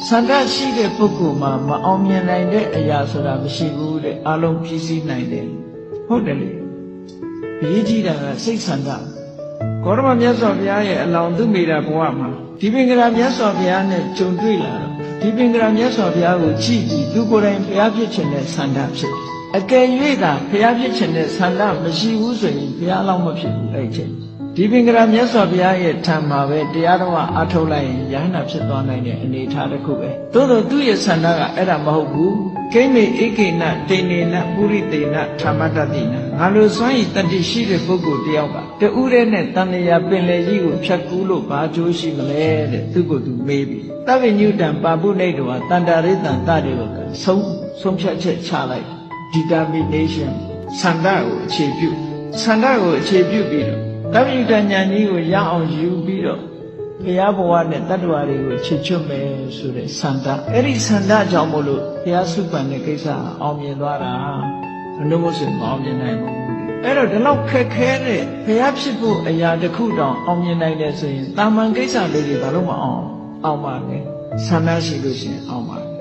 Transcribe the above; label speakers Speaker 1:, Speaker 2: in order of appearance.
Speaker 1: Sandaရှိတဲ့ပုဂ္ဂိုလ်မှာမအောင်မြင်နိုင်တဲ့အရာဆိုတာမရှိဘူးတဲ့အလုံးပြည့်စည်နိုင်တယ်ဟုတ်တယ်လေအရေးကြီးတာကစိတ်ဆန္ဒဂေါရမမြတ်စွာဘုရားရဲ့အလောင်းသူမိတာဘဝမှာဒီပင်ကရာမြတ်စွာဘုရားနဲ့ကြုံတွေ့လာတော့ဒီပင်ကရာမြတ်စွာဘုရားကိုကြည့်ပြီးသူကိုယ်တိုင်ဘုရားဖြစ်ခြင်းနဲ့ဆန္ဒဖြစ်အကယ်၍သာဘုရားဖြစ်ခြင်းနဲ့ဆန္ဒမရှိဘူးဆိုရင်ဘုရားအလောင်းမဖြစ်ဘူးအဲ့ချိန်ဒီပင်ကရာမြတ်စွာဘုရားရဲ့ထံမှာပဲတရားတော်အားထုတ်လိုက်ရင်ယဟနာဖြစ်သွားနိုင်တဲ့အနေအထားတစ်ခုပဲသို့သောသူ့ရဲ့ဆန္ဒကအဲ့ဒါမဟုတ်ဘူးကိမေဧကေနတေနေနပုရိသေနဓမ္မတတိနငါလိုစွမ်းရည်တတ္တိရှိတဲ့ပုဂ္ဂိုလ်တယောက်ကတူးတဲ့နဲ့တန်လျာပင်လေကြီးကိုဖြတ်ကူးလို့ဘာကျိုးရှိမလဲတဲ့သူကိုယ်သူမေးပြီးသဗ္ဗညုတံပါပုနိတောတန္တာရိတံတတေဝကဆုံးဖြတ်ချက်ချလိုက် determination ဆန္ဒကိုအခြေပြုပြီးတော့သဗ္ဗညုတဉာဏ်ကြီးကိုရအောင်ယူပြီးတော့ဘုရားဘဝနဲ့တတ္တဝါတွေကိုချစ်ချွတ်မယ်ဆိုတဲ့ဆန္ဒအဲ့ဒီဆန္ဒကြောင့်မို့လို့ဘုရားစုပန်တဲ့ကိစ္စအောင်မြင်သွားတာအနုမို့ဆိုမအောင်မြင်နိုင်ဘူးအဲ့တော့ဒီလောက်ခက်ခဲတဲ့ဘုရားဖြစ်ဖို့အရာတစ်ခုတောင်အောင်မြင်နိုင်တယ်ဆိုရင်တာမန်ကိစ္စလေးတွေဘာလို့မအောင်ပါလဲဆန္ဒရှိလို့ရှိရင်အောင်ပါ